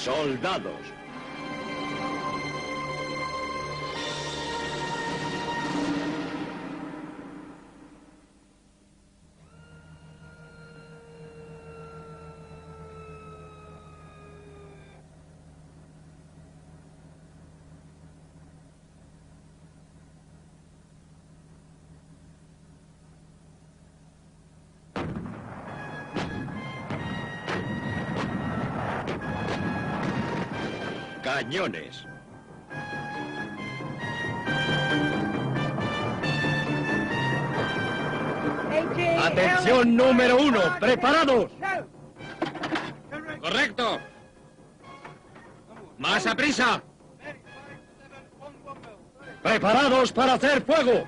Soldados. Cañones. Atención número 1, preparados. Correcto. Más a prisa. Preparados para hacer fuego.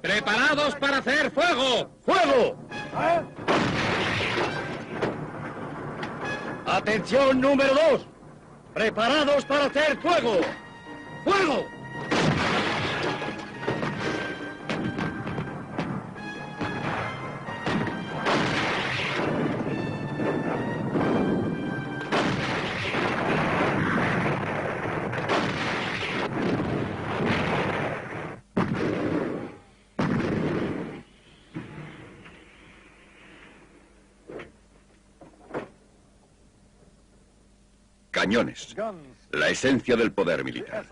Preparados para hacer fuego. ¡Fuego! Atención número 2. ¡Preparados para hacer fuego! ¡Fuego! Cañones. La esencia del poder militar.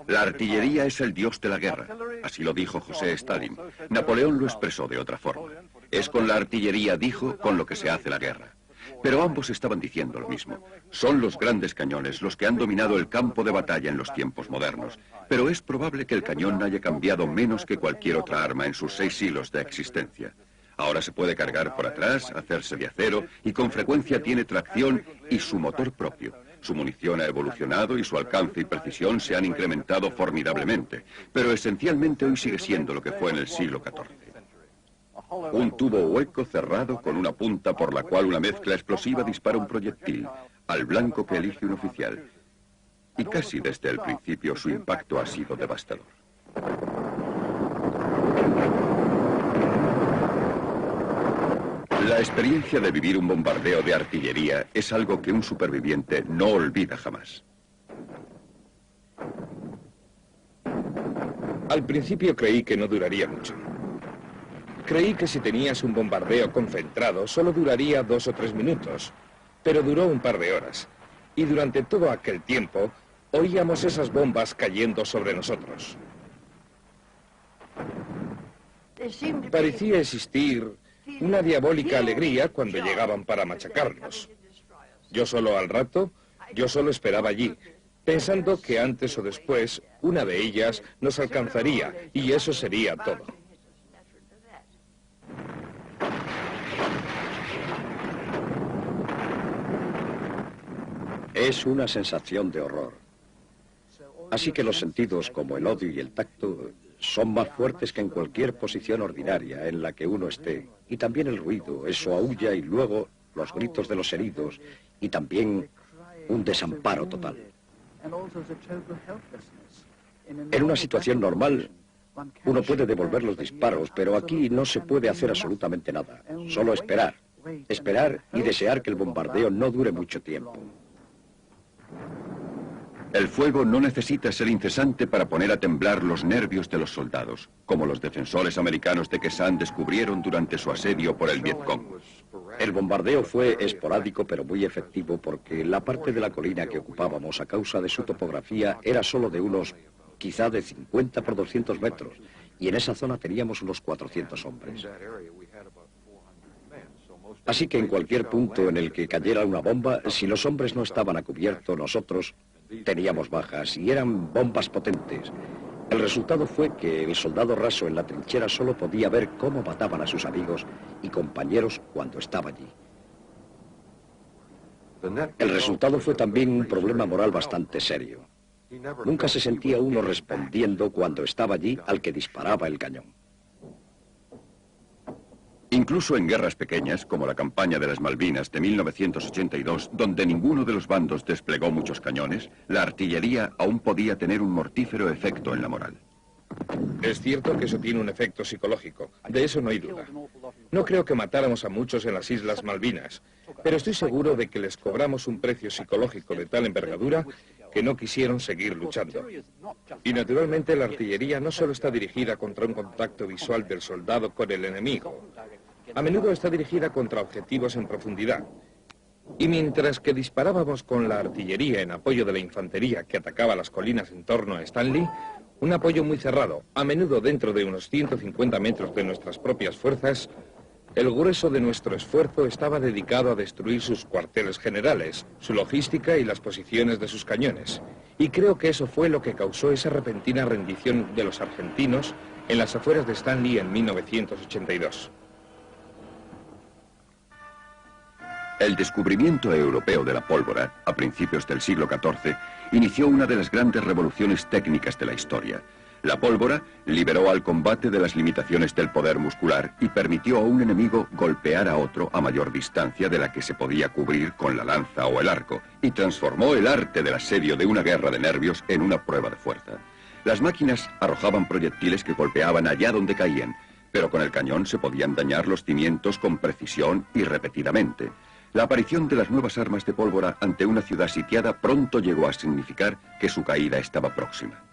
La artillería es el dios de la guerra. Así lo dijo José Stalin. Napoleón lo expresó de otra forma. Es con la artillería, dijo, con lo que se hace la guerra. Pero ambos estaban diciendo lo mismo. Son los grandes cañones los que han dominado el campo de batalla en los tiempos modernos. Pero es probable que el cañón haya cambiado menos que cualquier otra arma en sus 6 siglos de existencia. Ahora se puede cargar por atrás, hacerse de acero y con frecuencia tiene tracción y su motor propio. Su munición ha evolucionado y su alcance y precisión se han incrementado formidablemente, pero esencialmente hoy sigue siendo lo que fue en el siglo XIV. Un tubo hueco cerrado con una punta por la cual una mezcla explosiva dispara un proyectil al blanco que elige un oficial. Y casi desde el principio su impacto ha sido devastador. La experiencia de vivir un bombardeo de artillería es algo que un superviviente no olvida jamás. Al principio creí que no duraría mucho. Creí que si tenías un bombardeo concentrado solo duraría 2 o 3 minutos, pero duró un par de horas. Y durante todo aquel tiempo oíamos esas bombas cayendo sobre nosotros. Parecía existir una diabólica alegría cuando llegaban para machacarnos. Yo solo esperaba allí, pensando que antes o después una de ellas nos alcanzaría y eso sería todo. Es una sensación de horror. Así que los sentidos como el odio y el tacto son más fuertes que en cualquier posición ordinaria en la que uno esté. Y también el ruido, eso aúlla y luego los gritos de los heridos y también un desamparo total. En una situación normal, uno puede devolver los disparos, pero aquí no se puede hacer absolutamente nada. Solo esperar. Esperar y desear que el bombardeo no dure mucho tiempo. El fuego no necesita ser incesante para poner a temblar los nervios de los soldados, como los defensores americanos de Quezán descubrieron durante su asedio por el Vietcong. El bombardeo fue esporádico pero muy efectivo porque la parte de la colina que ocupábamos a causa de su topografía era solo de unos, quizá de 50 por 200 metros, y en esa zona teníamos unos 400 hombres. Así que en cualquier punto en el que cayera una bomba, si los hombres no estaban a cubierto, nosotros teníamos bajas y eran bombas potentes. El resultado fue que el soldado raso en la trinchera solo podía ver cómo mataban a sus amigos y compañeros cuando estaba allí. El resultado fue también un problema moral bastante serio. Nunca se sentía uno respondiendo cuando estaba allí al que disparaba el cañón. Incluso en guerras pequeñas, como la campaña de las Malvinas de 1982, donde ninguno de los bandos desplegó muchos cañones, la artillería aún podía tener un mortífero efecto en la moral. Es cierto que eso tiene un efecto psicológico, de eso no hay duda. No creo que matáramos a muchos en las Islas Malvinas, pero estoy seguro de que les cobramos un precio psicológico de tal envergadura que no quisieron seguir luchando. Y naturalmente la artillería no solo está dirigida contra un contacto visual del soldado con el enemigo, a menudo está dirigida contra objetivos en profundidad. Y mientras que disparábamos con la artillería en apoyo de la infantería que atacaba las colinas en torno a Stanley, un apoyo muy cerrado, a menudo dentro de unos 150 metros de nuestras propias fuerzas, el grueso de nuestro esfuerzo estaba dedicado a destruir sus cuarteles generales, su logística y las posiciones de sus cañones. Y creo que eso fue lo que causó esa repentina rendición de los argentinos en las afueras de Stanley en 1982. El descubrimiento europeo de la pólvora, a principios del siglo XIV, inició una de las grandes revoluciones técnicas de la historia. La pólvora liberó al combate de las limitaciones del poder muscular y permitió a un enemigo golpear a otro a mayor distancia de la que se podía cubrir con la lanza o el arco, y transformó el arte del asedio de una guerra de nervios en una prueba de fuerza. Las máquinas arrojaban proyectiles que golpeaban allá donde caían, pero con el cañón se podían dañar los cimientos con precisión y repetidamente. La aparición de las nuevas armas de pólvora ante una ciudad sitiada pronto llegó a significar que su caída estaba próxima.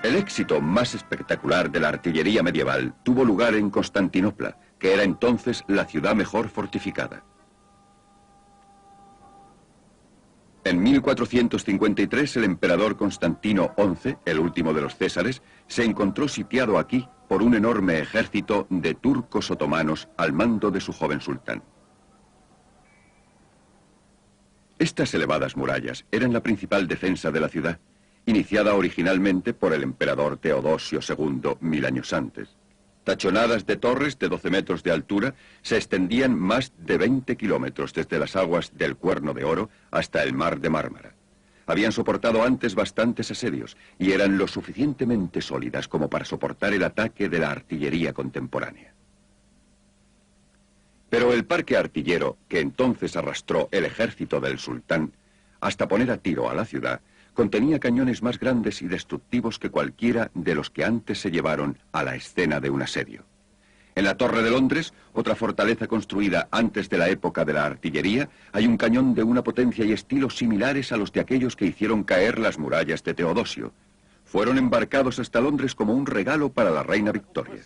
El éxito más espectacular de la artillería medieval tuvo lugar en Constantinopla, que era entonces la ciudad mejor fortificada. En 1453 el emperador Constantino XI, el último de los Césares, se encontró sitiado aquí por un enorme ejército de turcos otomanos al mando de su joven sultán. Estas elevadas murallas eran la principal defensa de la ciudad, iniciada originalmente por el emperador Teodosio II 1000 años antes. Tachonadas de torres de 12 metros de altura se extendían más de 20 kilómetros desde las aguas del Cuerno de Oro hasta el mar de Mármara. Habían soportado antes bastantes asedios y eran lo suficientemente sólidas como para soportar el ataque de la artillería contemporánea. Pero el parque artillero, que entonces arrastró el ejército del sultán hasta poner a tiro a la ciudad, contenía cañones más grandes y destructivos que cualquiera de los que antes se llevaron a la escena de un asedio. En la Torre de Londres, otra fortaleza construida antes de la época de la artillería, hay un cañón de una potencia y estilo similares a los de aquellos que hicieron caer las murallas de Teodosio. Fueron embarcados hasta Londres como un regalo para la reina Victoria.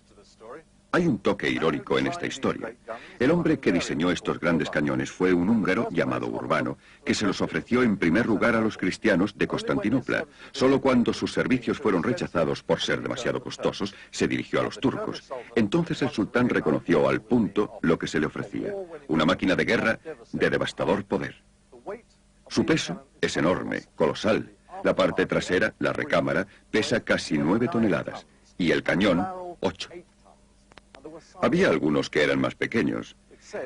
Hay un toque irónico en esta historia. El hombre que diseñó estos grandes cañones fue un húngaro llamado Urbano, que se los ofreció en primer lugar a los cristianos de Constantinopla. Solo cuando sus servicios fueron rechazados por ser demasiado costosos, se dirigió a los turcos. Entonces el sultán reconoció al punto lo que se le ofrecía, una máquina de guerra de devastador poder. Su peso es enorme, colosal. La parte trasera, la recámara, pesa casi 9 toneladas y el cañón, 8. Había algunos que eran más pequeños.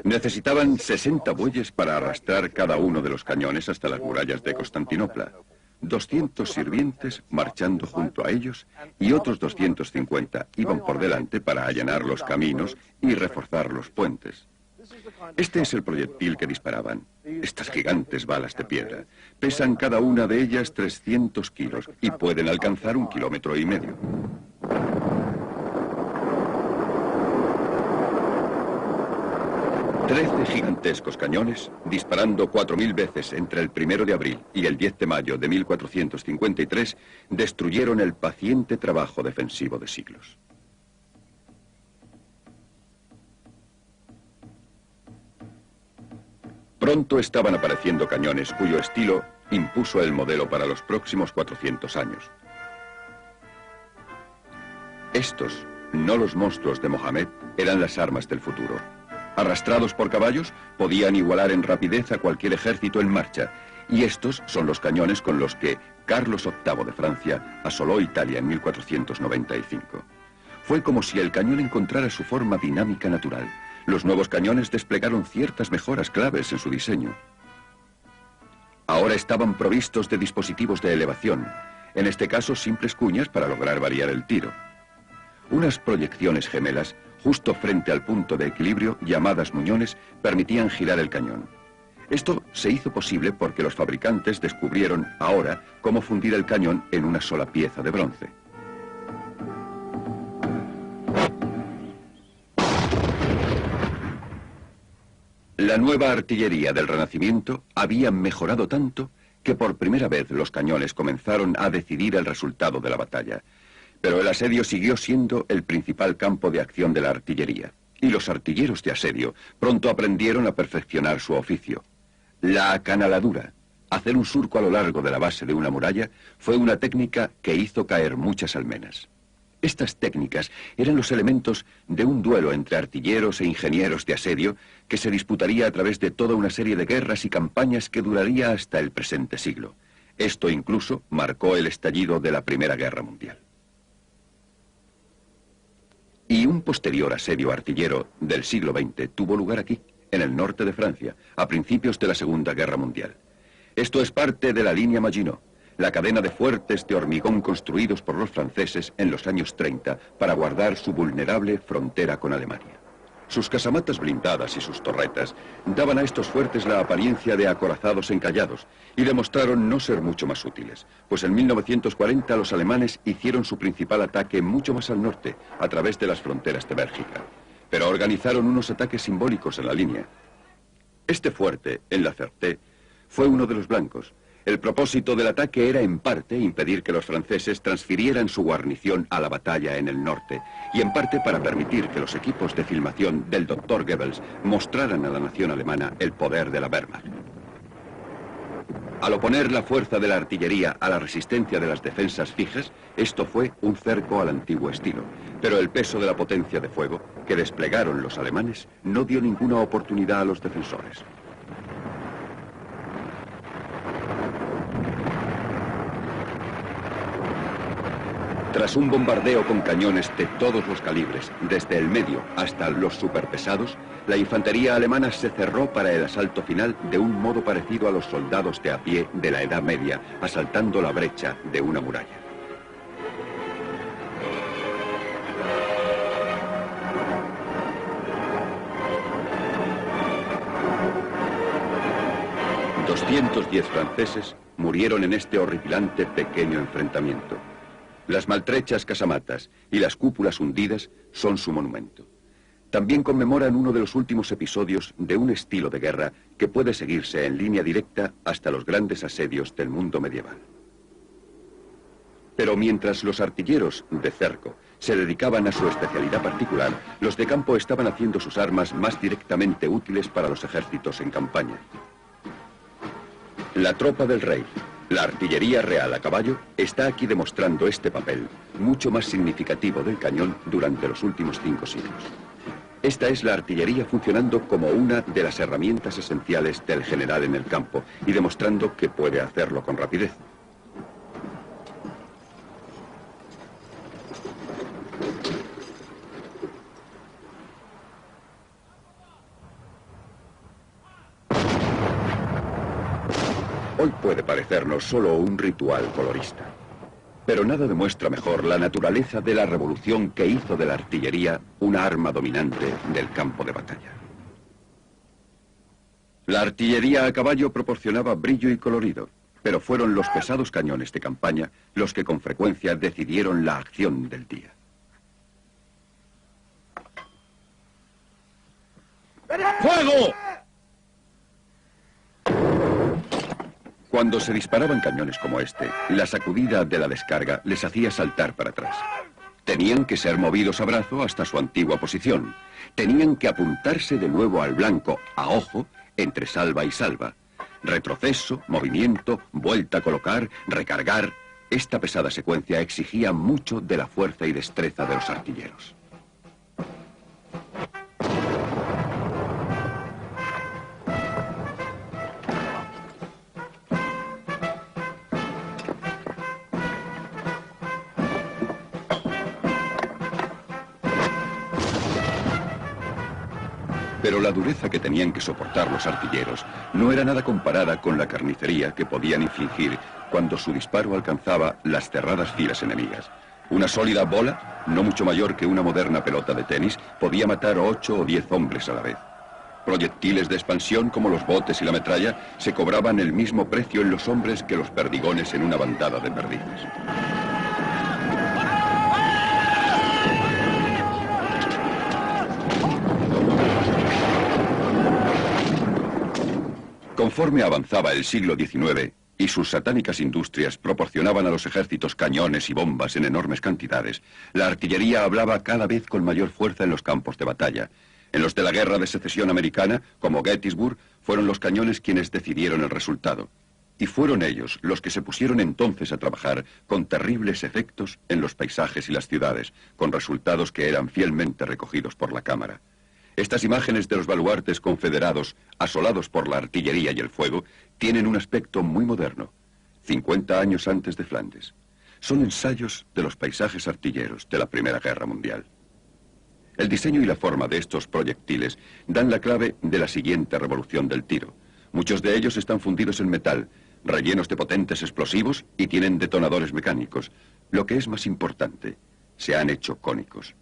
Necesitaban 60 bueyes para arrastrar cada uno de los cañones hasta las murallas de Constantinopla. 200 sirvientes marchando junto a ellos y otros 250 iban por delante para allanar los caminos y reforzar los puentes. Este es el proyectil que disparaban. Estas gigantes balas de piedra. Pesan cada una de ellas 300 kilos y pueden alcanzar 1,5 kilómetros. 13 gigantescos cañones, disparando 4000 veces entre el 1 de abril y el 10 de mayo de 1453, destruyeron el paciente trabajo defensivo de siglos. Pronto estaban apareciendo cañones cuyo estilo impuso el modelo para los próximos 400 años. Estos, no los monstruos de Mohammed, eran las armas del futuro. Arrastrados por caballos, podían igualar en rapidez a cualquier ejército en marcha, y estos son los cañones con los que Carlos VIII de Francia asoló Italia en 1495. Fue como si el cañón encontrara su forma dinámica natural. Los nuevos cañones desplegaron ciertas mejoras claves en su diseño. Ahora estaban provistos de dispositivos de elevación, en este caso simples cuñas para lograr variar el tiro. Unas proyecciones gemelas, justo frente al punto de equilibrio, llamadas muñones, permitían girar el cañón. Esto se hizo posible porque los fabricantes descubrieron ahora cómo fundir el cañón en una sola pieza de bronce. La nueva artillería del Renacimiento había mejorado tanto que por primera vez los cañones comenzaron a decidir el resultado de la batalla. Pero el asedio siguió siendo el principal campo de acción de la artillería, y los artilleros de asedio pronto aprendieron a perfeccionar su oficio. La acanaladura, hacer un surco a lo largo de la base de una muralla, fue una técnica que hizo caer muchas almenas. Estas técnicas eran los elementos de un duelo entre artilleros e ingenieros de asedio que se disputaría a través de toda una serie de guerras y campañas que duraría hasta el presente siglo. Esto incluso marcó el estallido de la Primera Guerra Mundial. Y un posterior asedio artillero del siglo XX tuvo lugar aquí, en el norte de Francia, a principios de la Segunda Guerra Mundial. Esto es parte de la línea Maginot, la cadena de fuertes de hormigón construidos por los franceses en los años 30 para guardar su vulnerable frontera con Alemania. Sus casamatas blindadas y sus torretas daban a estos fuertes la apariencia de acorazados encallados y demostraron no ser mucho más útiles, pues en 1940 los alemanes hicieron su principal ataque mucho más al norte, a través de las fronteras de Bélgica. Pero organizaron unos ataques simbólicos en la línea. Este fuerte, en La Ferté, fue uno de los blancos. El propósito del ataque era en parte impedir que los franceses transfirieran su guarnición a la batalla en el norte y en parte para permitir que los equipos de filmación del Dr. Goebbels mostraran a la nación alemana el poder de la Wehrmacht. Al oponer la fuerza de la artillería a la resistencia de las defensas fijas, esto fue un cerco al antiguo estilo, pero el peso de la potencia de fuego que desplegaron los alemanes no dio ninguna oportunidad a los defensores. Tras un bombardeo con cañones de todos los calibres, desde el medio hasta los superpesados, la infantería alemana se cerró para el asalto final de un modo parecido a los soldados de a pie de la Edad Media, asaltando la brecha de una muralla. ...210 franceses murieron en este horripilante pequeño enfrentamiento. Las maltrechas casamatas y las cúpulas hundidas son su monumento. También conmemoran uno de los últimos episodios de un estilo de guerra que puede seguirse en línea directa hasta los grandes asedios del mundo medieval. Pero mientras los artilleros de cerco se dedicaban a su especialidad particular, los de campo estaban haciendo sus armas más directamente útiles para los ejércitos en campaña. La tropa del rey, la artillería real a caballo, está aquí demostrando este papel mucho más significativo del cañón durante los últimos 5 siglos. Esta es la artillería funcionando como una de las herramientas esenciales del general en el campo y demostrando que puede hacerlo con rapidez. Hoy puede parecernos solo un ritual colorista, pero nada demuestra mejor la naturaleza de la revolución que hizo de la artillería una arma dominante del campo de batalla. La artillería a caballo proporcionaba brillo y colorido, pero fueron los pesados cañones de campaña los que con frecuencia decidieron la acción del día. ¡Fuego! Cuando se disparaban cañones como este, la sacudida de la descarga les hacía saltar para atrás. Tenían que ser movidos a brazo hasta su antigua posición. Tenían que apuntarse de nuevo al blanco, a ojo, entre salva y salva. Retroceso, movimiento, vuelta a colocar, recargar. Esta pesada secuencia exigía mucho de la fuerza y destreza de los artilleros. Pero la dureza que tenían que soportar los artilleros no era nada comparada con la carnicería que podían infligir cuando su disparo alcanzaba las cerradas filas enemigas. Una sólida bola, no mucho mayor que una moderna pelota de tenis, podía matar 8 o 10 hombres a la vez. Proyectiles de expansión como los botes y la metralla se cobraban el mismo precio en los hombres que los perdigones en una bandada de perdices. Conforme avanzaba el siglo XIX y sus satánicas industrias proporcionaban a los ejércitos cañones y bombas en enormes cantidades, la artillería hablaba cada vez con mayor fuerza en los campos de batalla. En los de la Guerra de Secesión Americana, como Gettysburg, fueron los cañones quienes decidieron el resultado. Y fueron ellos los que se pusieron entonces a trabajar con terribles efectos en los paisajes y las ciudades, con resultados que eran fielmente recogidos por la cámara. Estas imágenes de los baluartes confederados, asolados por la artillería y el fuego, tienen un aspecto muy moderno, 50 años antes de Flandes. Son ensayos de los paisajes artilleros de la Primera Guerra Mundial. El diseño y la forma de estos proyectiles dan la clave de la siguiente revolución del tiro. Muchos de ellos están fundidos en metal, rellenos de potentes explosivos y tienen detonadores mecánicos. Lo que es más importante, se han hecho cónicos.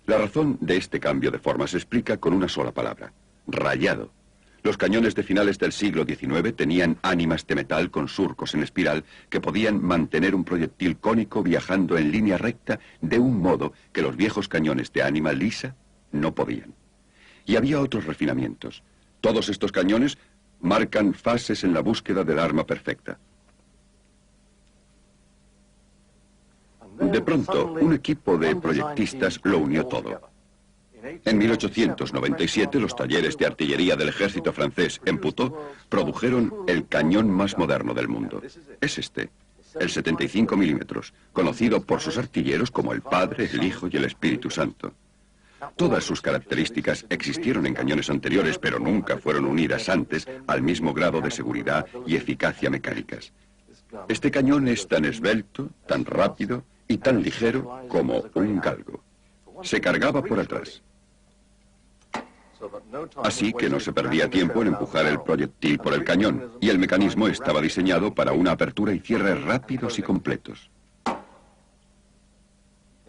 La razón de este cambio de forma se explica con una sola palabra: rayado. Los cañones de finales del siglo XIX tenían ánimas de metal con surcos en espiral que podían mantener un proyectil cónico viajando en línea recta de un modo que los viejos cañones de ánima lisa no podían. Y había otros refinamientos. Todos estos cañones marcan fases en la búsqueda del arma perfecta. De pronto, un equipo de proyectistas lo unió todo. En 1897, los talleres de artillería del ejército francés en Puteaux produjeron el cañón más moderno del mundo. Es este, el 75 milímetros, conocido por sus artilleros como el Padre, el Hijo y el Espíritu Santo. Todas sus características existieron en cañones anteriores, pero nunca fueron unidas antes al mismo grado de seguridad y eficacia mecánicas. Este cañón es tan esbelto, tan rápido y tan ligero como un galgo. Se cargaba por atrás. Así que no se perdía tiempo en empujar el proyectil por el cañón, y el mecanismo estaba diseñado para una apertura y cierre rápidos y completos.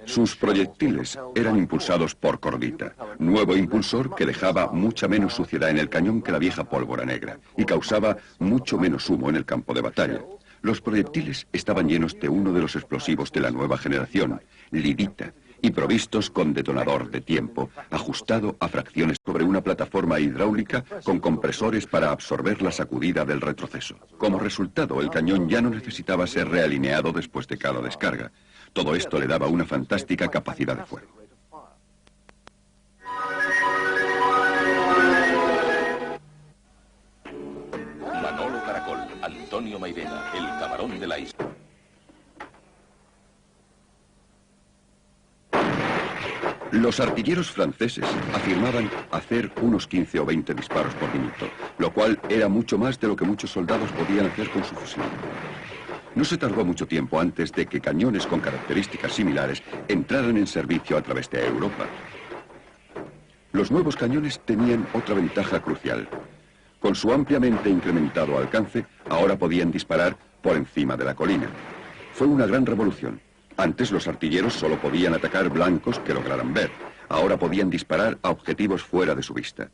Sus proyectiles eran impulsados por cordita, nuevo impulsor que dejaba mucha menos suciedad en el cañón que la vieja pólvora negra, y causaba mucho menos humo en el campo de batalla. Los proyectiles estaban llenos de uno de los explosivos de la nueva generación, lidita, y provistos con detonador de tiempo, ajustado a fracciones sobre una plataforma hidráulica con compresores para absorber la sacudida del retroceso. Como resultado, el cañón ya no necesitaba ser realineado después de cada descarga. Todo esto le daba una fantástica capacidad de fuego. Manolo Caracol, Antonio Mairena, el camarón de la isla. Los artilleros franceses afirmaban hacer unos 15 o 20 disparos por minuto, lo cual era mucho más de lo que muchos soldados podían hacer con su fusil. No se tardó mucho tiempo antes de que cañones con características similares entraran en servicio a través de Europa. Los nuevos cañones tenían otra ventaja crucial. Con su ampliamente incrementado alcance, ahora podían disparar por encima de la colina. Fue una gran revolución. Antes los artilleros solo podían atacar blancos que lograran ver. Ahora podían disparar a objetivos fuera de su vista.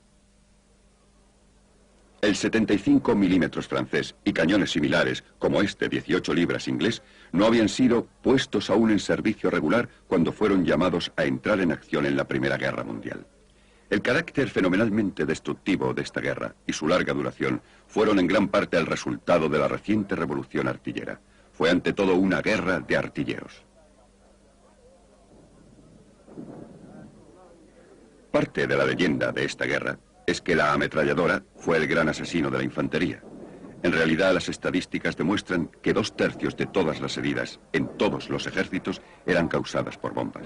El 75 milímetros francés y cañones similares, como este 18 libras inglés, no habían sido puestos aún en servicio regular cuando fueron llamados a entrar en acción en la Primera Guerra Mundial. El carácter fenomenalmente destructivo de esta guerra y su larga duración fueron en gran parte el resultado de la reciente revolución artillera. Fue ante todo una guerra de artilleros. Parte de la leyenda de esta guerra es que la ametralladora fue el gran asesino de la infantería. En realidad, las estadísticas demuestran que 2/3 de todas las heridas en todos los ejércitos eran causadas por bombas.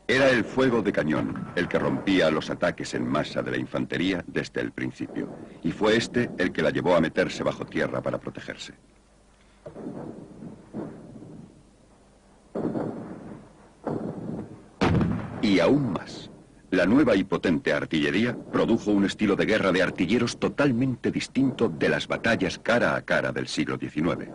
Era el fuego de cañón el que rompía los ataques en masa de la infantería desde el principio, y fue este el que la llevó a meterse bajo tierra para protegerse. Y aún más, la nueva y potente artillería produjo un estilo de guerra de artilleros totalmente distinto de las batallas cara a cara del siglo XIX.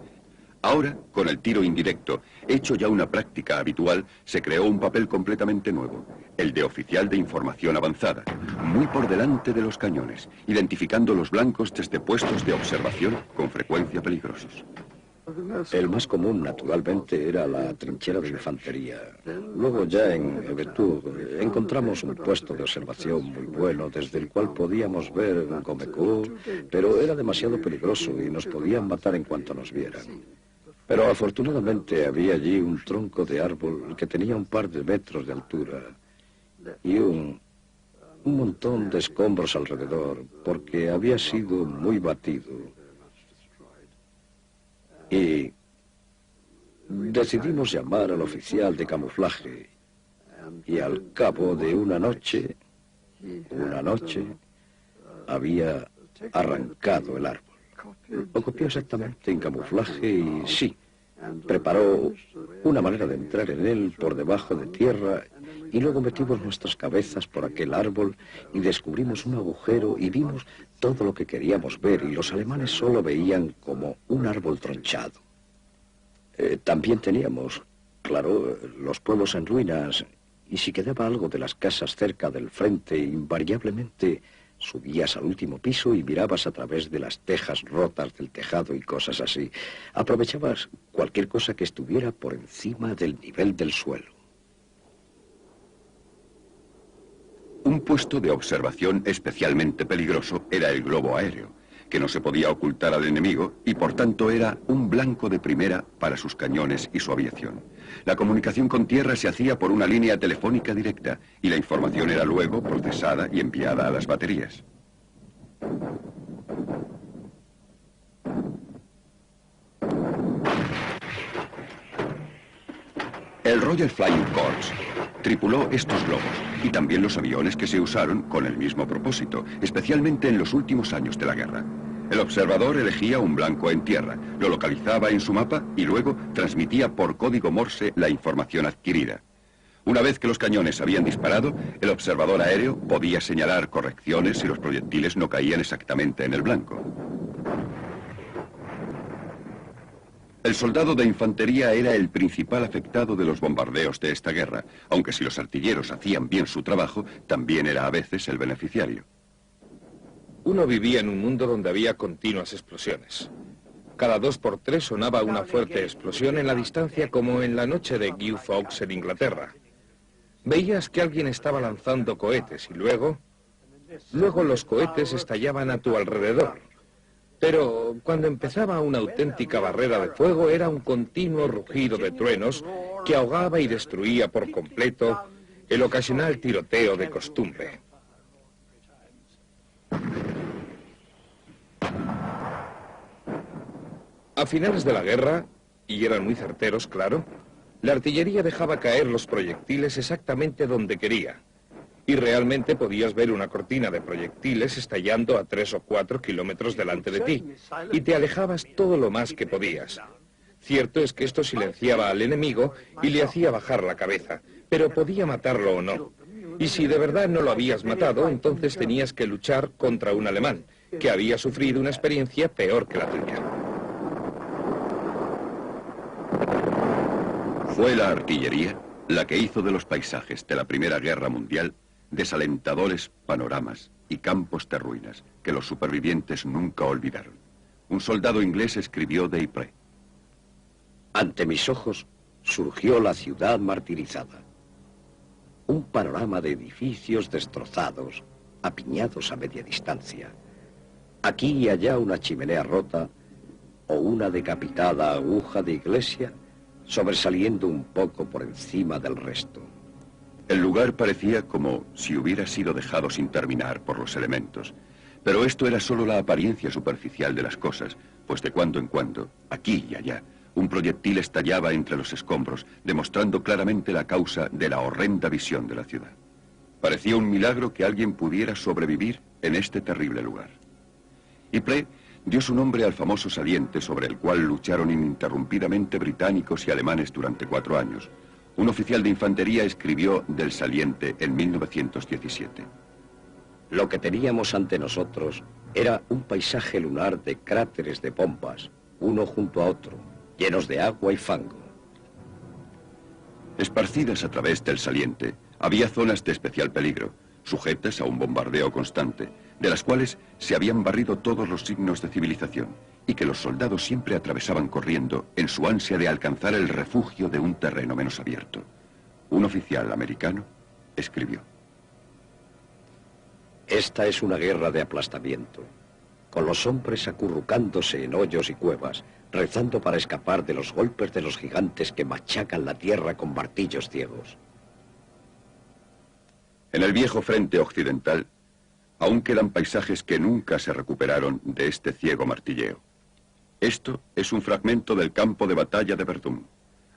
Ahora, con el tiro indirecto, hecho ya una práctica habitual, se creó un papel completamente nuevo, el de oficial de información avanzada, muy por delante de los cañones, identificando los blancos desde puestos de observación con frecuencia peligrosos. El más común, naturalmente, era la trinchera de infantería. Luego ya en Ebetur encontramos un puesto de observación muy bueno, desde el cual podíamos ver Gomecourt, pero era demasiado peligroso y nos podían matar en cuanto nos vieran. Pero afortunadamente había allí un tronco de árbol que tenía un par de metros de altura y un montón de escombros alrededor, porque había sido muy batido. Y decidimos llamar al oficial de camuflaje. Y al cabo de una noche, había arrancado el árbol. Lo copió exactamente en camuflaje y sí, preparó una manera de entrar en él por debajo de tierra y luego metimos nuestras cabezas por aquel árbol y descubrimos un agujero y vimos todo lo que queríamos ver y los alemanes solo veían como un árbol tronchado. También teníamos, claro, los pueblos en ruinas y si quedaba algo de las casas cerca del frente, invariablemente subías al último piso y mirabas a través de las tejas rotas del tejado y cosas así. Aprovechabas cualquier cosa que estuviera por encima del nivel del suelo. Un puesto de observación especialmente peligroso era el globo aéreo, que no se podía ocultar al enemigo y por tanto era un blanco de primera para sus cañones y su aviación. La comunicación con tierra se hacía por una línea telefónica directa y la información era luego procesada y enviada a las baterías. El Royal Flying Corps tripuló estos globos y también los aviones que se usaron con el mismo propósito, especialmente en los últimos años de la guerra. El observador elegía un blanco en tierra, lo localizaba en su mapa y luego transmitía por código Morse la información adquirida. Una vez que los cañones habían disparado, el observador aéreo podía señalar correcciones si los proyectiles no caían exactamente en el blanco. El soldado de infantería era el principal afectado de los bombardeos de esta guerra, aunque si los artilleros hacían bien su trabajo, también era a veces el beneficiario. Uno vivía en un mundo donde había continuas explosiones. Cada 2 por 3 sonaba una fuerte explosión en la distancia como en la noche de Guy Fawkes en Inglaterra. Veías que alguien estaba lanzando cohetes y luego los cohetes estallaban a tu alrededor. Pero cuando empezaba una auténtica barrera de fuego era un continuo rugido de truenos que ahogaba y destruía por completo el ocasional tiroteo de costumbre. A finales de la guerra, y eran muy certeros, claro, la artillería dejaba caer los proyectiles exactamente donde quería. Y realmente podías ver una cortina de proyectiles estallando a 3 o 4 kilómetros delante de ti, y te alejabas todo lo más que podías. Cierto es que esto silenciaba al enemigo y le hacía bajar la cabeza, pero podía matarlo o no. Y si de verdad no lo habías matado, entonces tenías que luchar contra un alemán, que había sufrido una experiencia peor que la tuya. Fue la artillería la que hizo de los paisajes de la Primera Guerra Mundial desalentadores panoramas y campos de ruinas que los supervivientes nunca olvidaron. Un soldado inglés escribió de Ypres: ante mis ojos surgió la ciudad martirizada. Un panorama de edificios destrozados, apiñados a media distancia. Aquí y allá una chimenea rota o una decapitada aguja de iglesia sobresaliendo un poco por encima del resto. El lugar parecía como si hubiera sido dejado sin terminar por los elementos. Pero esto era solo la apariencia superficial de las cosas, pues de cuando en cuando, aquí y allá, un proyectil estallaba entre los escombros, demostrando claramente la causa de la horrenda visión de la ciudad. Parecía un milagro que alguien pudiera sobrevivir en este terrible lugar. Ypres dio su nombre al famoso saliente sobre el cual lucharon ininterrumpidamente británicos y alemanes durante 4 años. Un oficial de infantería escribió del saliente en 1917. Lo que teníamos ante nosotros era un paisaje lunar de cráteres de bombas, uno junto a otro, llenos de agua y fango. Esparcidas a través del saliente, había zonas de especial peligro, sujetas a un bombardeo constante, de las cuales se habían barrido todos los signos de civilización, y que los soldados siempre atravesaban corriendo en su ansia de alcanzar el refugio de un terreno menos abierto. Un oficial americano escribió: Esta es una guerra de aplastamiento, con los hombres acurrucándose en hoyos y cuevas, rezando para escapar de los golpes de los gigantes que machacan la tierra con martillos ciegos. En el viejo frente occidental, aún quedan paisajes que nunca se recuperaron de este ciego martilleo. Esto es un fragmento del campo de batalla de Verdún.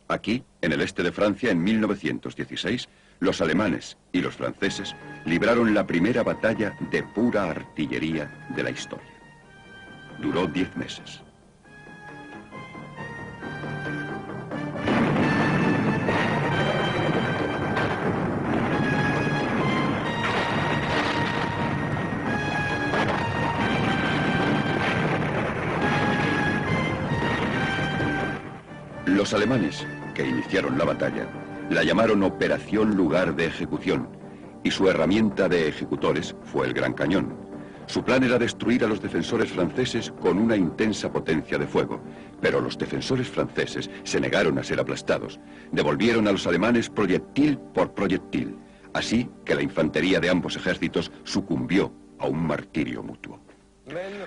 Aquí, en el este de Francia, en 1916, los alemanes y los franceses libraron la primera batalla de pura artillería de la historia. Duró 10 meses. Los alemanes, que iniciaron la batalla, la llamaron Operación Lugar de Ejecución, y su herramienta de ejecutores fue el gran cañón. Su plan era destruir a los defensores franceses con una intensa potencia de fuego, pero los defensores franceses se negaron a ser aplastados. Devolvieron a los alemanes proyectil por proyectil, así que la infantería de ambos ejércitos sucumbió a un martirio mutuo.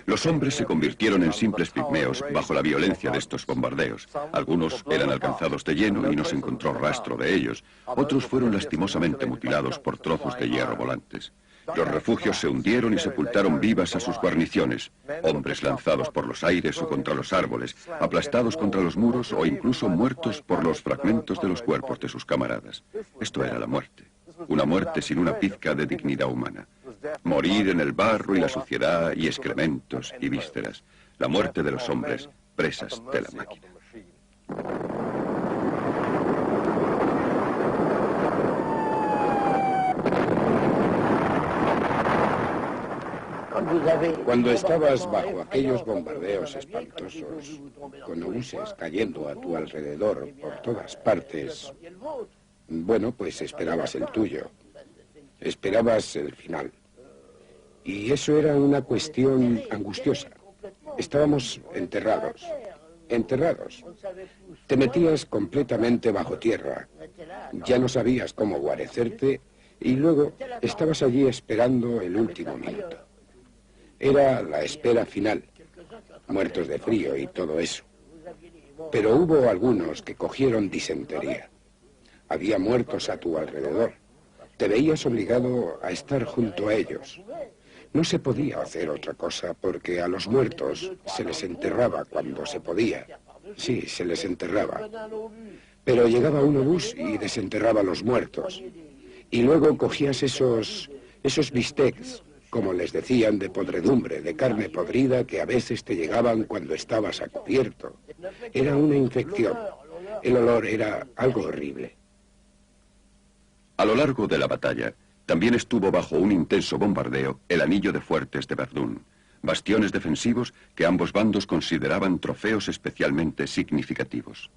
Los hombres se convirtieron en simples pigmeos bajo la violencia de estos bombardeos. Algunos eran alcanzados de lleno y no se encontró rastro de ellos. Otros fueron lastimosamente mutilados por trozos de hierro volantes. Los refugios se hundieron y sepultaron vivas a sus guarniciones. Hombres lanzados por los aires o contra los árboles, aplastados contra los muros o incluso muertos por los fragmentos de los cuerpos de sus camaradas. Esto era la muerte. Una muerte sin una pizca de dignidad humana. Morir en el barro y la suciedad y excrementos y vísceras. La muerte de los hombres, presas de la máquina. Cuando estabas bajo aquellos bombardeos espantosos, con obuses cayendo a tu alrededor por todas partes, bueno, pues esperabas el tuyo. Esperabas el final. Y eso era una cuestión angustiosa. Estábamos enterrados. Te metías completamente bajo tierra. Ya no sabías cómo guarecerte y luego estabas allí esperando el último minuto. Era la espera final. Muertos de frío y todo eso. Pero hubo algunos que cogieron disentería. Había muertos a tu alrededor. Te veías obligado a estar junto a ellos. No se podía hacer otra cosa porque a los muertos se les enterraba cuando se podía. Sí, se les enterraba. Pero llegaba un obús y desenterraba a los muertos. Y luego cogías esos bistecs, como les decían, de podredumbre, de carne podrida que a veces te llegaban cuando estabas a cubierto. Era una infección. El olor era algo horrible. A lo largo de la batalla, también estuvo bajo un intenso bombardeo el anillo de fuertes de Verdún, bastiones defensivos que ambos bandos consideraban trofeos especialmente significativos.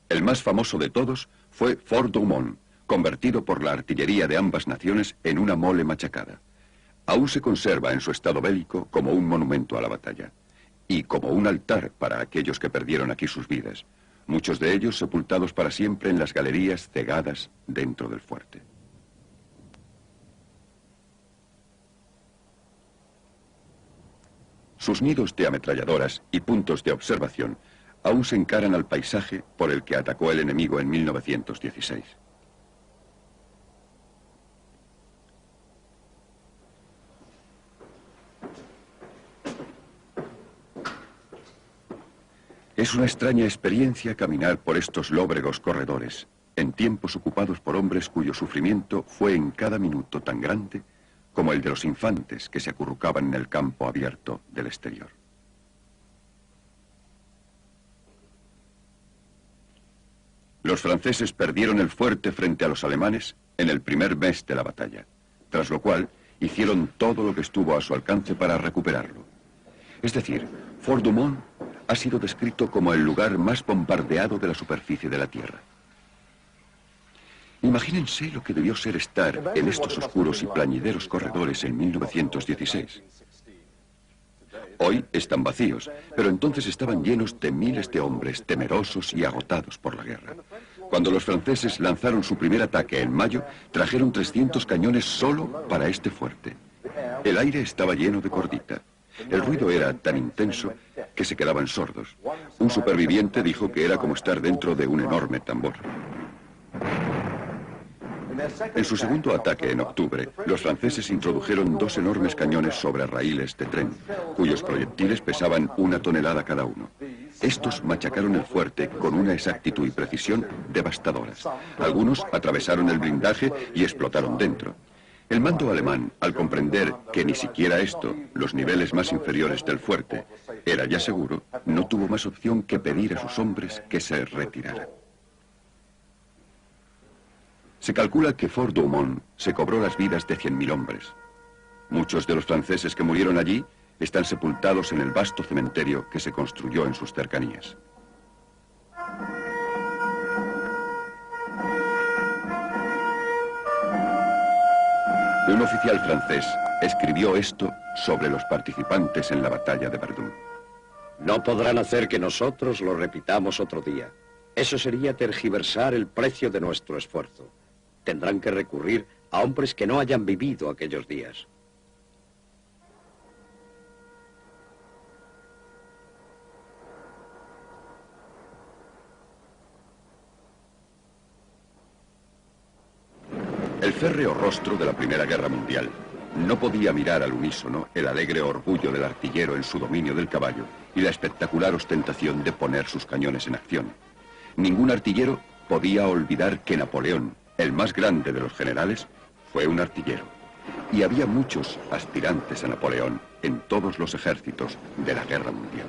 El más famoso de todos fue Fort Douaumont, convertido por la artillería de ambas naciones en una mole machacada. Aún se conserva en su estado bélico como un monumento a la batalla, y como un altar para aquellos que perdieron aquí sus vidas, muchos de ellos sepultados para siempre en las galerías cegadas dentro del fuerte. Sus nidos de ametralladoras y puntos de observación aún se encaran al paisaje por el que atacó el enemigo en 1916. Es una extraña experiencia caminar por estos lóbregos corredores, en tiempos ocupados por hombres cuyo sufrimiento fue en cada minuto tan grande como el de los infantes que se acurrucaban en el campo abierto del exterior. Los franceses perdieron el fuerte frente a los alemanes en el primer mes de la batalla, tras lo cual hicieron todo lo que estuvo a su alcance para recuperarlo. Es decir, Fort Douaumont ha sido descrito como el lugar más bombardeado de la superficie de la Tierra. Imagínense lo que debió ser estar en estos oscuros y plañideros corredores en 1916. Hoy están vacíos, pero entonces estaban llenos de miles de hombres temerosos y agotados por la guerra. Cuando los franceses lanzaron su primer ataque en mayo, trajeron 300 cañones solo para este fuerte. El aire estaba lleno de cordita. El ruido era tan intenso que se quedaban sordos. Un superviviente dijo que era como estar dentro de un enorme tambor. En su segundo ataque en octubre, los franceses introdujeron 2 enormes cañones sobre raíles de tren, cuyos proyectiles pesaban 1 tonelada cada uno. Estos machacaron el fuerte con una exactitud y precisión devastadoras. Algunos atravesaron el blindaje y explotaron dentro. El mando alemán, al comprender que ni siquiera esto, los niveles más inferiores del fuerte, era ya seguro, no tuvo más opción que pedir a sus hombres que se retiraran. Se calcula que Fort Douaumont se cobró las vidas de 100.000 hombres. Muchos de los franceses que murieron allí están sepultados en el vasto cementerio que se construyó en sus cercanías. Un oficial francés escribió esto sobre los participantes en la batalla de Verdún. No podrán hacer que nosotros lo repitamos otro día. Eso sería tergiversar el precio de nuestro esfuerzo. Tendrán que recurrir a hombres que no hayan vivido aquellos días. El férreo rostro de la Primera Guerra Mundial no podía mirar al unísono el alegre orgullo del artillero en su dominio del caballo y la espectacular ostentación de poner sus cañones en acción. Ningún artillero podía olvidar que Napoleón, el más grande de los generales, fue un artillero. Y había muchos aspirantes a Napoleón en todos los ejércitos de la Guerra Mundial.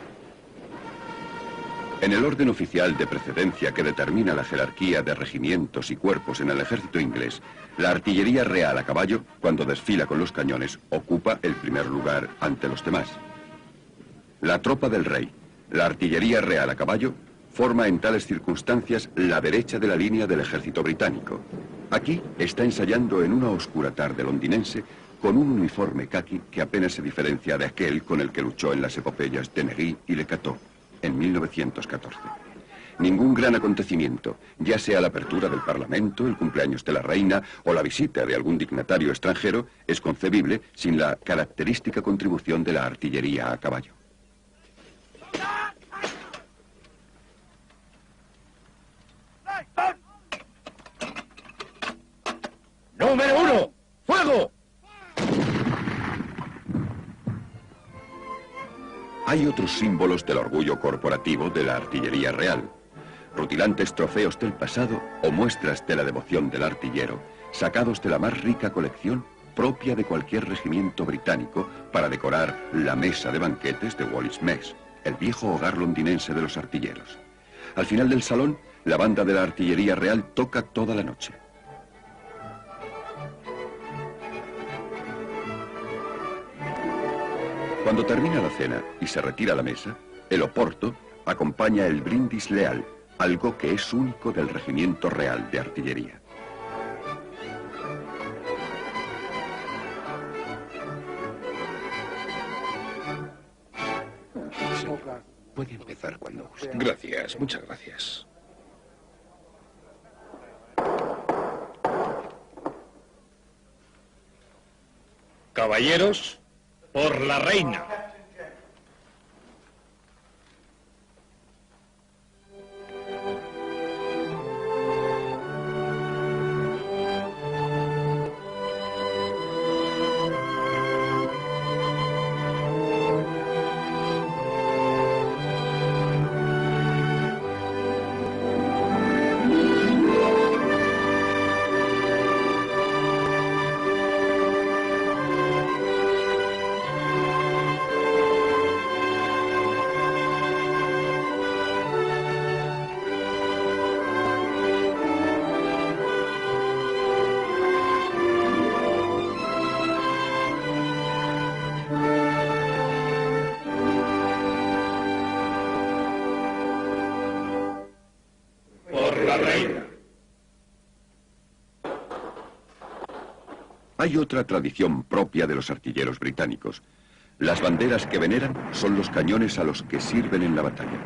En el orden oficial de precedencia que determina la jerarquía de regimientos y cuerpos en el ejército inglés, la artillería real a caballo, cuando desfila con los cañones, ocupa el primer lugar ante los demás. La tropa del rey, la artillería real a caballo, forma en tales circunstancias la derecha de la línea del ejército británico. Aquí está ensayando en una oscura tarde londinense con un uniforme caqui que apenas se diferencia de aquel con el que luchó en las epopeyas de Ney y Le Cateau en 1914. Ningún gran acontecimiento, ya sea la apertura del Parlamento, el cumpleaños de la reina o la visita de algún dignatario extranjero, es concebible sin la característica contribución de la artillería a caballo. ¡Número 1! ¡Fuego! Hay otros símbolos del orgullo corporativo de la artillería real. Rutilantes trofeos del pasado o muestras de la devoción del artillero, sacados de la más rica colección propia de cualquier regimiento británico para decorar la mesa de banquetes de Wallis Mess, el viejo hogar londinense de los artilleros. Al final del salón, la banda de la artillería real toca toda la noche. Cuando termina la cena y se retira la mesa, el oporto acompaña el brindis leal, algo que es único del regimiento real de artillería. Puede empezar cuando guste. Gracias, muchas gracias. Caballeros, por la reina. la reina! Hay otra tradición propia de los artilleros británicos. Las banderas que veneran son los cañones a los que sirven en la batalla.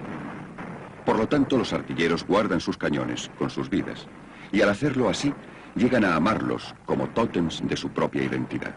Por lo tanto, los artilleros guardan sus cañones con sus vidas, y al hacerlo así, llegan a amarlos como tótems de su propia identidad.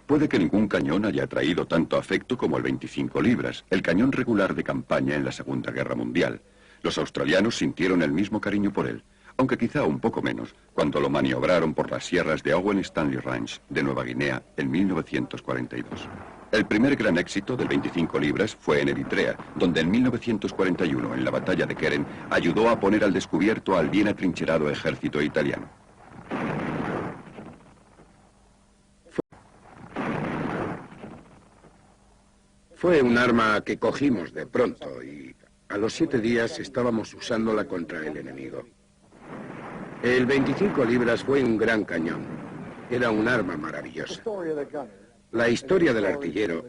Puede que ningún cañón haya traído tanto afecto como el 25 libras, el cañón regular de campaña en la Segunda Guerra Mundial. Los australianos sintieron el mismo cariño por él, aunque quizá un poco menos, cuando lo maniobraron por las sierras de Owen Stanley Range de Nueva Guinea en 1942. El primer gran éxito del 25 libras fue en Eritrea, donde en 1941, en la batalla de Keren, ayudó a poner al descubierto al bien atrincherado ejército italiano. Fue un arma que cogimos de pronto y a los 7 días estábamos usándola contra el enemigo. El 25 libras fue un gran cañón. Era un arma maravillosa. La historia del artillero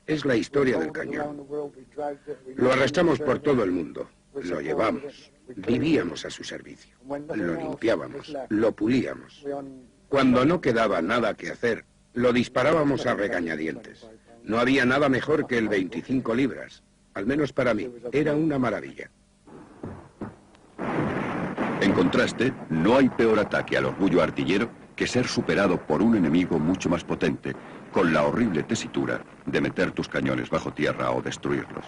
es la historia del cañón. Lo arrastramos por todo el mundo. Lo llevamos. Vivíamos a su servicio. Lo limpiábamos. Lo pulíamos. Cuando no quedaba nada que hacer, lo disparábamos a regañadientes. No había nada mejor que el 25 libras. Al menos para mí. Era una maravilla. En contraste, no hay peor ataque al orgullo artillero que ser superado por un enemigo mucho más potente, con la horrible tesitura de meter tus cañones bajo tierra o destruirlos.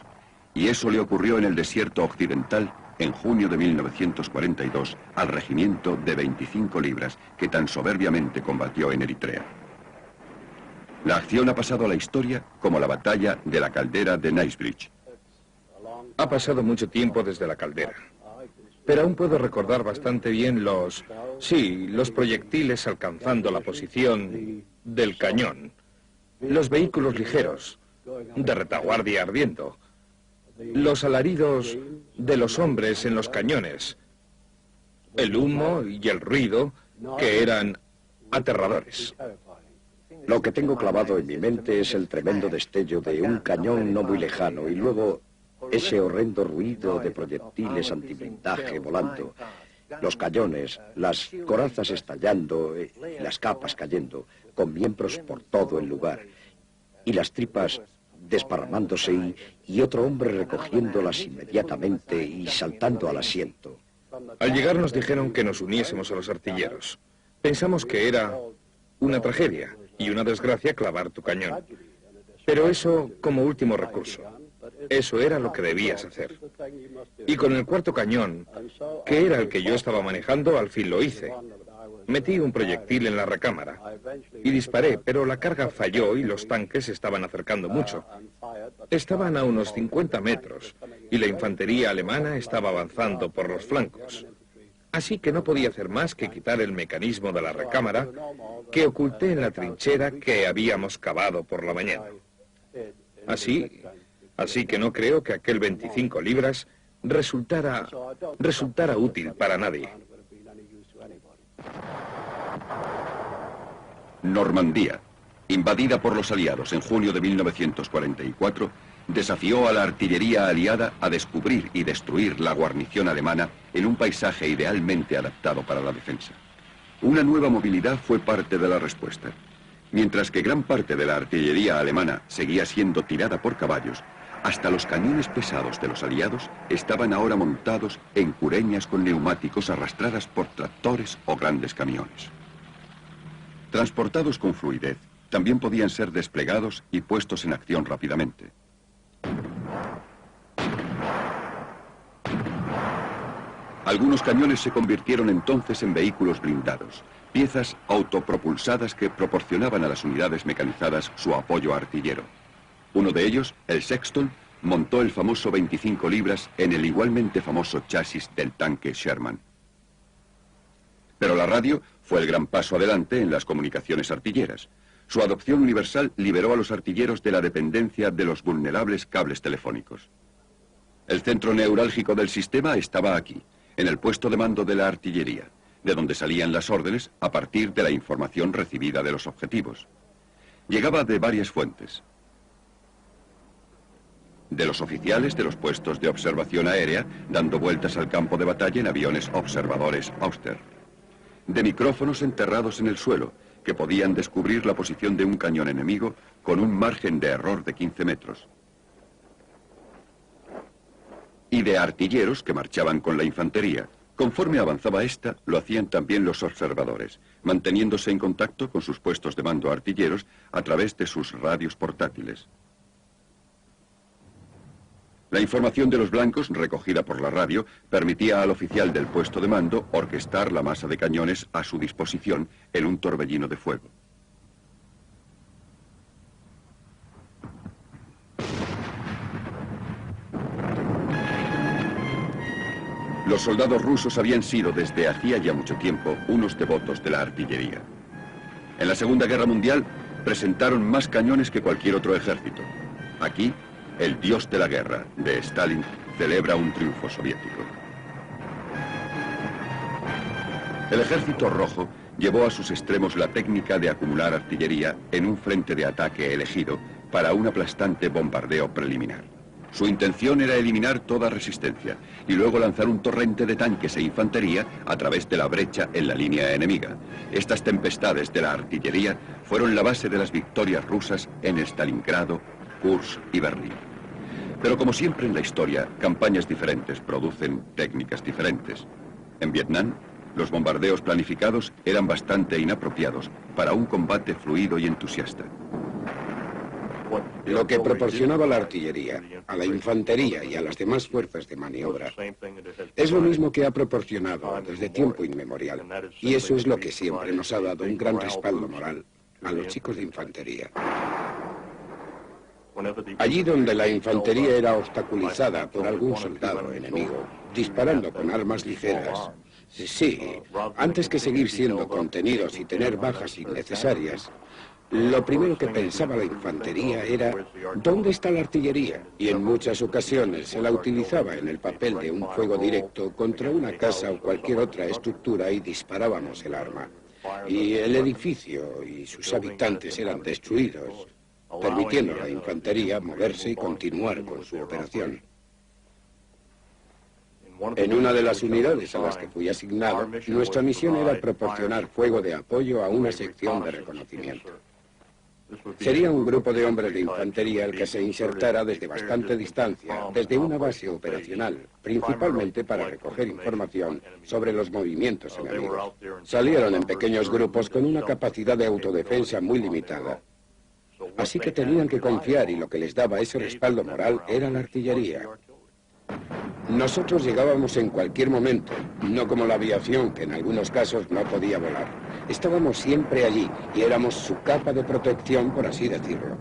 Y eso le ocurrió en el desierto occidental en junio de 1942 al regimiento de 25 libras que tan soberbiamente combatió en Eritrea. La acción ha pasado a la historia como la batalla de la caldera de Knightsbridge. Ha pasado mucho tiempo desde la caldera, pero aún puedo recordar bastante bien los proyectiles alcanzando la posición del cañón, los vehículos ligeros, de retaguardia ardiendo, los alaridos de los hombres en los cañones, el humo y el ruido que eran aterradores. Lo que tengo clavado en mi mente es el tremendo destello de un cañón no muy lejano y luego ese horrendo ruido de proyectiles antiblindaje volando, los cañones, las corazas estallando y las capas cayendo, con miembros por todo el lugar, y las tripas desparramándose y otro hombre recogiéndolas inmediatamente y saltando al asiento. Al llegar nos dijeron que nos uniésemos a los artilleros. Pensamos que era una tragedia y una desgracia clavar tu cañón. Pero eso como último recurso. Eso era lo que debías hacer. Y con el cuarto cañón, que era el que yo estaba manejando, al fin lo hice. Metí un proyectil en la recámara y disparé, pero la carga falló y los tanques se estaban acercando mucho. Estaban a unos 50 metros y la infantería alemana estaba avanzando por los flancos. Así que no podía hacer más que quitar el mecanismo de la recámara que oculté en la trinchera que habíamos cavado por la mañana. Así que no creo que aquel 25 libras resultara útil para nadie. Normandía, invadida por los aliados en junio de 1944, desafió a la artillería aliada a descubrir y destruir la guarnición alemana en un paisaje idealmente adaptado para la defensa. Una nueva movilidad fue parte de la respuesta. Mientras que gran parte de la artillería alemana seguía siendo tirada por caballos, hasta los cañones pesados de los aliados estaban ahora montados en cureñas con neumáticos arrastradas por tractores o grandes camiones. Transportados con fluidez, también podían ser desplegados y puestos en acción rápidamente. Algunos cañones se convirtieron entonces en vehículos blindados, piezas autopropulsadas que proporcionaban a las unidades mecanizadas su apoyo artillero. Uno de ellos, el Sexton, montó el famoso 25 libras en el igualmente famoso chasis del tanque Sherman. Pero la radio fue el gran paso adelante en las comunicaciones artilleras. Su adopción universal liberó a los artilleros de la dependencia de los vulnerables cables telefónicos. El centro neurálgico del sistema estaba aquí, en el puesto de mando de la artillería, de donde salían las órdenes a partir de la información recibida de los objetivos. Llegaba de varias fuentes. de los oficiales de los puestos de observación aérea dando vueltas al campo de batalla en aviones observadores Auster, de micrófonos enterrados en el suelo que podían descubrir la posición de un cañón enemigo con un margen de error de 15 metros, y de artilleros que marchaban con la infantería. Conforme avanzaba esta, lo hacían también los observadores, manteniéndose en contacto con sus puestos de mando artilleros a través de sus radios portátiles. La información de los blancos, recogida por la radio, permitía al oficial del puesto de mando orquestar la masa de cañones a su disposición en un torbellino de fuego. Los soldados rusos habían sido desde hacía ya mucho tiempo unos devotos de la artillería. En la Segunda Guerra Mundial presentaron más cañones que cualquier otro ejército. Aquí, el dios de la guerra, de Stalin, celebra un triunfo soviético. El Ejército Rojo llevó a sus extremos la técnica de acumular artillería en un frente de ataque elegido para un aplastante bombardeo preliminar. Su intención era eliminar toda resistencia y luego lanzar un torrente de tanques e infantería a través de la brecha en la línea enemiga. Estas tempestades de la artillería fueron la base de las victorias rusas en Stalingrado, Kursk y Berlín. Pero como siempre en la historia, campañas diferentes producen técnicas diferentes. En Vietnam, los bombardeos planificados eran bastante inapropiados para un combate fluido y entusiasta. Lo que proporcionaba la artillería, a la infantería y a las demás fuerzas de maniobra es lo mismo que ha proporcionado desde tiempo inmemorial. Y eso es lo que siempre nos ha dado un gran respaldo moral a los chicos de infantería. Allí donde la infantería era obstaculizada por algún soldado enemigo, disparando con armas ligeras, sí, antes que seguir siendo contenidos y tener bajas innecesarias, lo primero que pensaba la infantería era ¿dónde está la artillería? Y en muchas ocasiones se la utilizaba en el papel de un fuego directo contra una casa o cualquier otra estructura y disparábamos el arma. Y el edificio y sus habitantes eran destruidos, permitiendo a la infantería moverse y continuar con su operación. En una de las unidades a las que fui asignado, nuestra misión era proporcionar fuego de apoyo a una sección de reconocimiento. Sería un grupo de hombres de infantería el que se insertara desde bastante distancia, desde una base operacional, principalmente para recoger información sobre los movimientos enemigos. Salieron en pequeños grupos con una capacidad de autodefensa muy limitada. Así que tenían que confiar y lo que les daba ese respaldo moral era la artillería. Nosotros llegábamos en cualquier momento, no como la aviación, que en algunos casos no podía volar. Estábamos siempre allí y éramos su capa de protección, por así decirlo.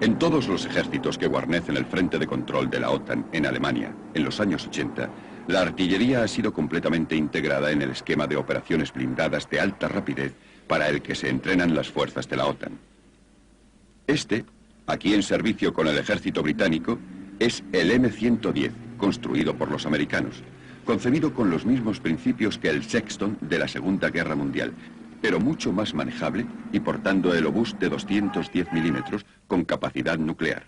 En todos los ejércitos que guarnecen el frente de control de la OTAN en Alemania, en los años 80, la artillería ha sido completamente integrada en el esquema de operaciones blindadas de alta rapidez para el que se entrenan las fuerzas de la OTAN. Este, aquí en servicio con el ejército británico, es el M-110, construido por los americanos, concebido con los mismos principios que el Sexton de la Segunda Guerra Mundial, pero mucho más manejable y portando el obús de 210 milímetros con capacidad nuclear.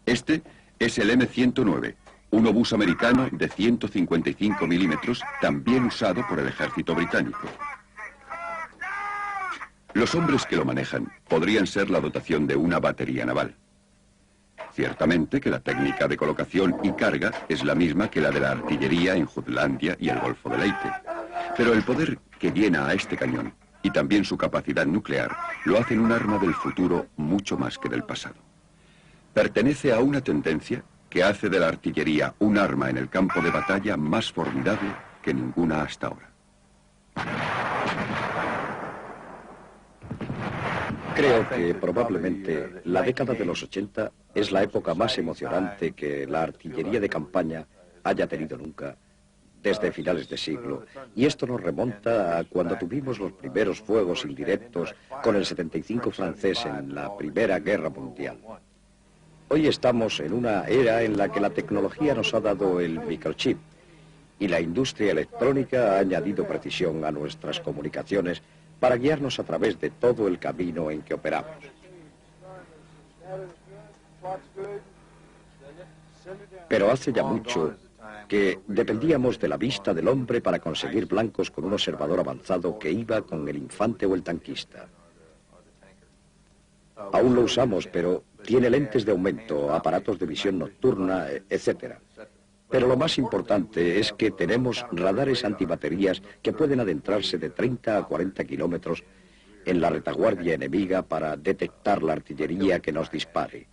Este es el M-109, un obús americano de 155 milímetros, también usado por el ejército británico. Los hombres que lo manejan podrían ser la dotación de una batería naval. Ciertamente que la técnica de colocación y carga es la misma que la de la artillería en Jutlandia y el Golfo de Leyte. Pero el poder que llena a este cañón, y también su capacidad nuclear, lo hacen un arma del futuro mucho más que del pasado. Pertenece a una tendencia que hace de la artillería un arma en el campo de batalla más formidable que ninguna hasta ahora. Creo que probablemente la década de los 80 es la época más emocionante que la artillería de campaña haya tenido nunca, desde finales de siglo. Y esto nos remonta a cuando tuvimos los primeros fuegos indirectos con el 75 francés en la Primera Guerra Mundial. Hoy estamos en una era en la que la tecnología nos ha dado el microchip y la industria electrónica ha añadido precisión a nuestras comunicaciones para guiarnos a través de todo el camino en que operamos. Pero hace ya mucho que dependíamos de la vista del hombre para conseguir blancos con un observador avanzado que iba con el infante o el tanquista. Aún lo usamos, pero tiene lentes de aumento, aparatos de visión nocturna, etc. Pero lo más importante es que tenemos radares antibaterías que pueden adentrarse de 30 a 40 kilómetros en la retaguardia enemiga para detectar la artillería que nos dispare.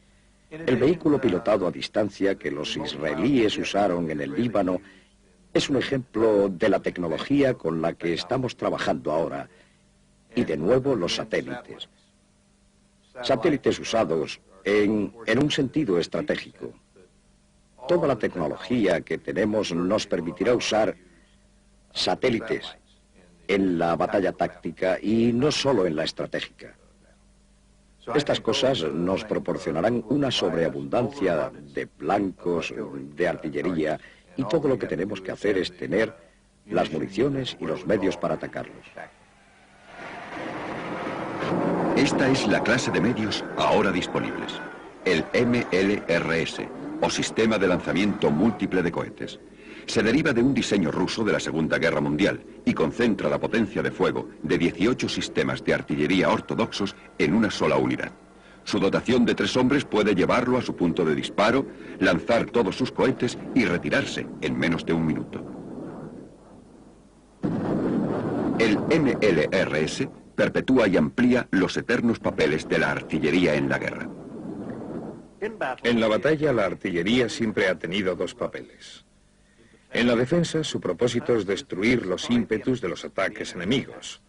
El vehículo pilotado a distancia que los israelíes usaron en el Líbano es un ejemplo de la tecnología con la que estamos trabajando ahora. Y de nuevo los satélites. Satélites usados en un sentido estratégico. Toda la tecnología que tenemos nos permitirá usar satélites en la batalla táctica y no solo en la estratégica. Estas cosas nos proporcionarán una sobreabundancia de blancos, de artillería, y todo lo que tenemos que hacer es tener las municiones y los medios para atacarlos. Esta es la clase de medios ahora disponibles. El MLRS, o Sistema de Lanzamiento Múltiple de Cohetes. Se deriva de un diseño ruso de la Segunda Guerra Mundial y concentra la potencia de fuego de 18 sistemas de artillería ortodoxos en una sola unidad. Su dotación de 3 hombres puede llevarlo a su punto de disparo, lanzar todos sus cohetes y retirarse en menos de 1 minuto. El MLRS perpetúa y amplía los eternos papeles de la artillería en la guerra. En la batalla, la artillería siempre ha tenido 2 papeles. En la defensa, su propósito es destruir los ímpetus de los ataques enemigos.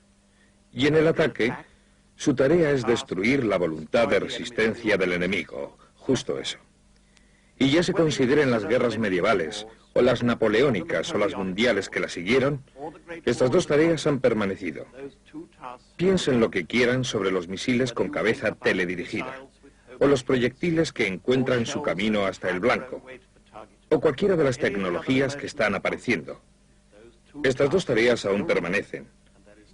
Y en el ataque, su tarea es destruir la voluntad de resistencia del enemigo. Justo eso. Y ya se consideren las guerras medievales, o las napoleónicas, o las mundiales que las siguieron, estas 2 tareas han permanecido. Piensen lo que quieran sobre los misiles con cabeza teledirigida, o los proyectiles que encuentran su camino hasta el blanco, o cualquiera de las tecnologías que están apareciendo. Estas 2 tareas aún permanecen,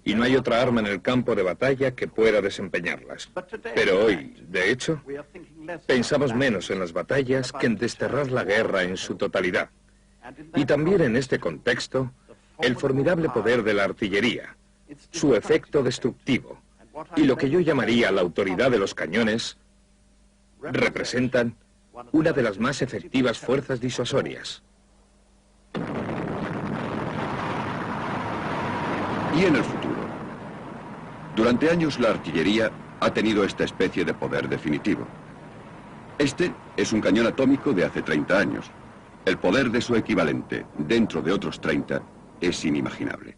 y no hay otra arma en el campo de batalla que pueda desempeñarlas. Pero hoy, de hecho, pensamos menos en las batallas que en desterrar la guerra en su totalidad. Y también en este contexto, el formidable poder de la artillería, su efecto destructivo, y lo que yo llamaría la autoridad de los cañones, representan una de las más efectivas fuerzas disuasorias. Y en el futuro. Durante años la artillería ha tenido esta especie de poder definitivo. Este es un cañón atómico de hace 30 años. El poder de su equivalente, dentro de otros 30, es inimaginable.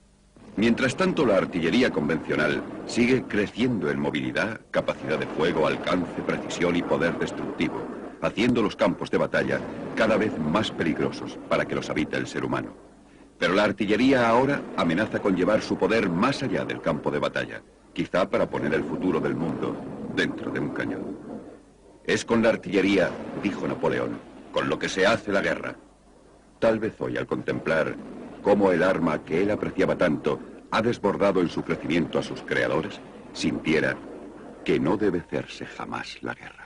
Mientras tanto, la artillería convencional sigue creciendo en movilidad, capacidad de fuego, alcance, precisión y poder destructivo, haciendo los campos de batalla cada vez más peligrosos para que los habite el ser humano. Pero la artillería ahora amenaza con llevar su poder más allá del campo de batalla, quizá para poner el futuro del mundo dentro de un cañón. Es con la artillería, dijo Napoleón, con lo que se hace la guerra. Tal vez hoy, al contemplar cómo el arma que él apreciaba tanto ha desbordado en su crecimiento a sus creadores, sintiera que no debe hacerse jamás la guerra.